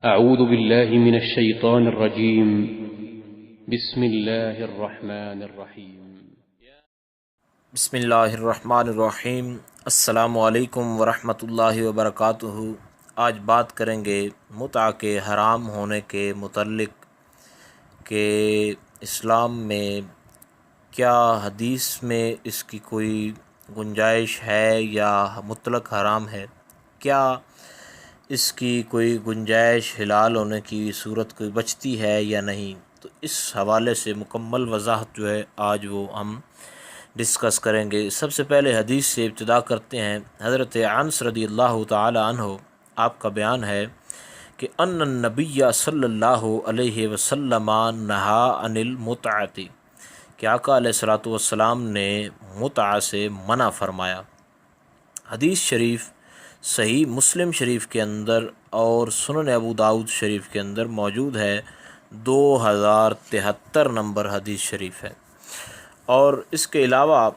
أعوذ بالله من الشيطان الرجيم بسم الله الرحمن الرحيم بسم اللہ الرحمن الرحیم۔ السلام علیکم ورحمۃ اللہ وبرکاتہ۔ آج بات کریں گے متع کے حرام ہونے کے متعلق کہ اسلام میں کیا حدیث میں اس کی کوئی گنجائش ہے یا مطلق حرام ہے، کیا اس کی کوئی گنجائش حلال ہونے کی صورت کوئی بچتی ہے یا نہیں۔ تو اس حوالے سے مکمل وضاحت جو ہے آج وہ ہم ڈسکس کریں گے۔ سب سے پہلے حدیث سے ابتدا کرتے ہیں۔ حضرت انس رضی اللہ تعالی عنہ آپ کا بیان ہے کہ ان النبی صلی اللہ علیہ وسلم نہا عن المتعۃ، کہ آقا علیہ الصلوۃ والسلام نے متع سے منع فرمایا۔ حدیث شریف صحیح مسلم شریف کے اندر اور سنن ابو داؤد شریف کے اندر موجود ہے، 2073 نمبر حدیث شریف ہے۔ اور اس کے علاوہ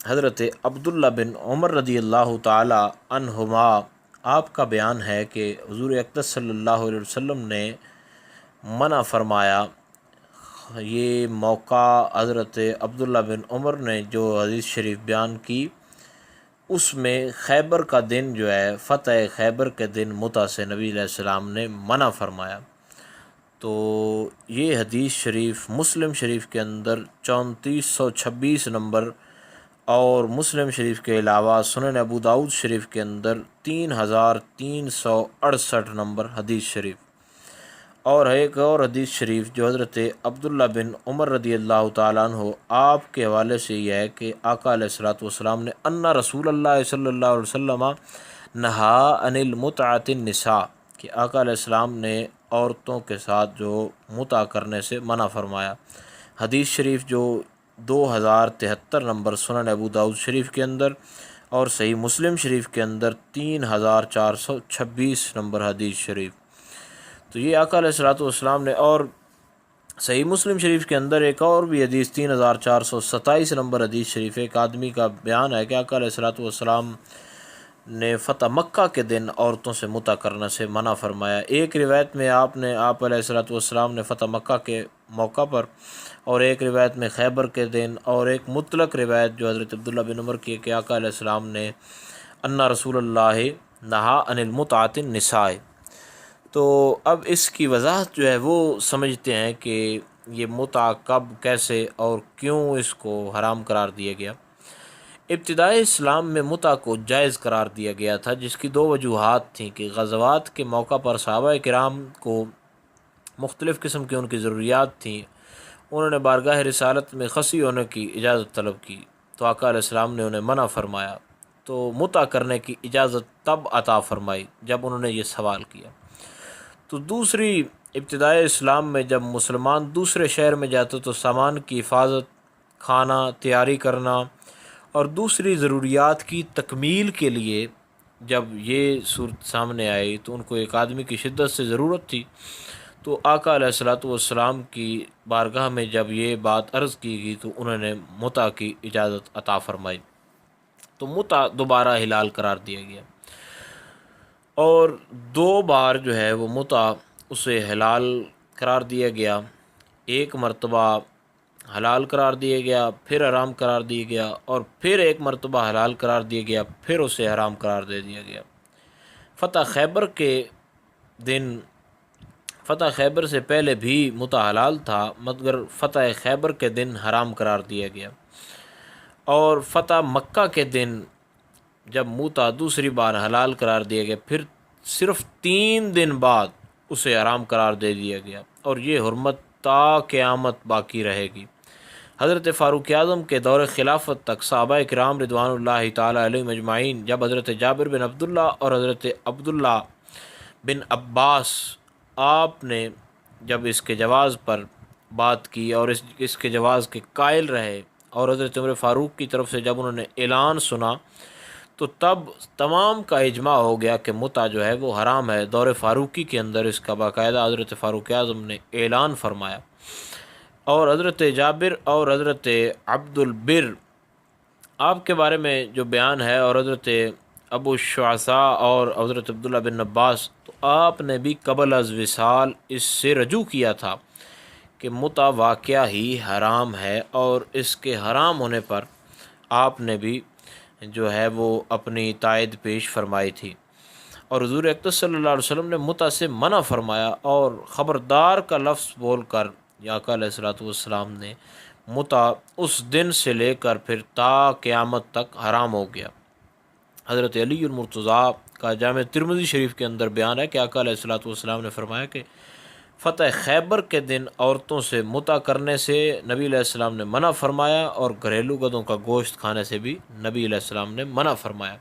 حضرت عبداللہ بن عمر رضی اللہ تعالی عنہما آپ کا بیان ہے کہ حضور اقدس صلی اللہ علیہ وسلم نے منع فرمایا۔ یہ موقع حضرت عبداللہ بن عمر نے جو حدیث شریف بیان کی، اس میں خیبر کا دن جو ہے، فتح خیبر کے دن متع سے نبی علیہ السلام نے منع فرمایا۔ تو یہ حدیث شریف مسلم شریف کے اندر 3426 نمبر اور مسلم شریف کے علاوہ سنن ابو داؤد شریف کے اندر 3368 نمبر حدیث شریف۔ اور ایک اور حدیث شریف جو حضرت عبداللہ بن عمر رضی اللہ تعالیٰ عنہ آپ کے حوالے سے یہ ہے کہ آقا علیہ الصلوۃ والسلام نے ان رسول اللہ صلی اللہ علیہ وسلم نہا عن المتعۃ النساء، کہ آقا علیہ السلام نے عورتوں کے ساتھ جو متع کرنے سے منع فرمایا۔ حدیث شریف جو 2073 نمبر سنن ابو داؤد شریف کے اندر اور صحیح مسلم شریف کے اندر 3426 نمبر حدیث شریف۔ تو یہ آقا علیہ الصلوۃ والسلام نے، اور صحیح مسلم شریف کے اندر ایک اور بھی حدیث 3427 نمبر حدیث شریف، ایک آدمی کا بیان ہے کہ آقا علیہ الصلوۃ والسلام نے فتح مکہ کے دن عورتوں سے متع کرنے سے منع فرمایا۔ ایک روایت میں آپ علیہ الصلوۃ والسلام نے فتح مکہ کے موقع پر، اور ایک روایت میں خیبر کے دن، اور ایک مطلق روایت جو حضرت عبداللہ بن عمر کی ہے کہ آقا علیہ السلام نے ان رسول اللہ نہا عن المتعۃ النساء۔ تو اب اس کی وضاحت جو ہے وہ سمجھتے ہیں کہ یہ متع کب، کیسے اور کیوں اس کو حرام قرار دیا گیا۔ ابتدائی اسلام میں متع کو جائز قرار دیا گیا تھا، جس کی دو وجوہات تھیں کہ غزوات کے موقع پر صحابہ کرام کو مختلف قسم کی ان کی ضروریات تھیں، انہوں نے بارگاہ رسالت میں خصی ہونے کی اجازت طلب کی، تو آقا علیہ السلام نے انہیں منع فرمایا۔ تو متع کرنے کی اجازت تب عطا فرمائی جب انہوں نے یہ سوال کیا۔ تو دوسری، ابتدائی اسلام میں جب مسلمان دوسرے شہر میں جاتے تو سامان کی حفاظت، کھانا تیاری کرنا اور دوسری ضروریات کی تکمیل کے لیے جب یہ صورت سامنے آئی تو ان کو ایک آدمی کی شدت سے ضرورت تھی، تو آقا علیہ الصلوۃ والسلام کی بارگاہ میں جب یہ بات عرض کی گئی تو انہوں نے متع کی اجازت عطا فرمائی، تو متع دوبارہ حلال قرار دیا گیا۔ اور 2 بار جو ہے وہ متع اسے حلال قرار دیا گیا، ایک مرتبہ حلال قرار دیا گیا، پھر حرام قرار دیا گیا، اور پھر ایک مرتبہ حلال قرار دیا گیا، پھر اسے حرام قرار دے دیا گیا۔ فتح خیبر کے دن، فتح خیبر سے پہلے بھی متع حلال تھا، مگر فتح خیبر کے دن حرام قرار دیا گیا، اور فتح مکہ کے دن جب متع دوسری بار حلال قرار دیا گیا، پھر صرف 3 دن بعد اسے حرام قرار دے دیا گیا، اور یہ حرمت تا قیامت باقی رہے گی۔ حضرت فاروق اعظم کے دور خلافت تک صحابہ کرام رضوان اللہ تعالی علیہم اجمعین، جب حضرت جابر بن عبداللہ اور حضرت عبداللہ بن عباس آپ نے جب اس کے جواز پر بات کی اور اس کے جواز کے قائل رہے، اور حضرت عمر فاروق کی طرف سے جب انہوں نے اعلان سنا، تو تب تمام کا اجماع ہو گیا کہ متع جو ہے وہ حرام ہے۔ دور فاروقی کے اندر اس کا باقاعدہ حضرت فاروق اعظم نے اعلان فرمایا، اور حضرت جابر اور حضرت عبد البر آپ کے بارے میں جو بیان ہے، اور حضرت ابو الشعثاء اور حضرت عبداللہ بن عباس، تو آپ نے بھی قبل از وصال اس سے رجوع کیا تھا کہ متع واقعہ ہی حرام ہے، اور اس کے حرام ہونے پر آپ نے بھی جو ہے وہ اپنی تائید پیش فرمائی تھی، اور حضور اکرم صلی اللہ علیہ وسلم نے متع سے منع فرمایا، اور خبردار کا لفظ بول کر آقا علیہ الصلوۃ والسلام نے متع اس دن سے لے کر پھر تا قیامت تک حرام ہو گیا۔ حضرت علی المرتضیٰ کا جامع ترمذی شریف کے اندر بیان ہے کہ آقا علیہ الصلوۃ والسلام نے فرمایا کہ فتح خیبر کے دن عورتوں سے متع کرنے سے نبی علیہ السلام نے منع فرمایا، اور گھریلو گدوں کا گوشت کھانے سے بھی نبی علیہ السلام نے منع فرمایا۔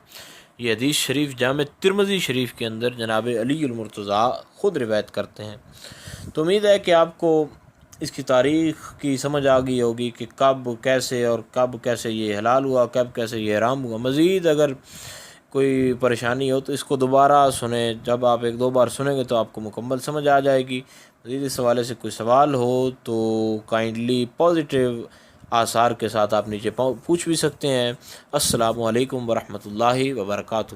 یہ حدیث شریف جامع ترمذی شریف کے اندر جناب علی المرتضیٰ خود روایت کرتے ہیں۔ تو امید ہے کہ آپ کو اس کی تاریخ کی سمجھ آ گئی ہوگی کہ کب کیسے اور کب کیسے یہ حلال ہوا، کب کیسے یہ حرام ہوا۔ مزید اگر کوئی پریشانی ہو تو اس کو دوبارہ سنیں، جب آپ ایک دو بار سنیں گے تو آپ کو مکمل سمجھ آ جائے گی۔ مزید اس حوالے سے کوئی سوال ہو تو کائنڈلی پازیٹیو آثار کے ساتھ آپ نیچے پوچھ بھی سکتے ہیں۔ السلام علیکم ورحمۃ اللہ وبرکاتہ۔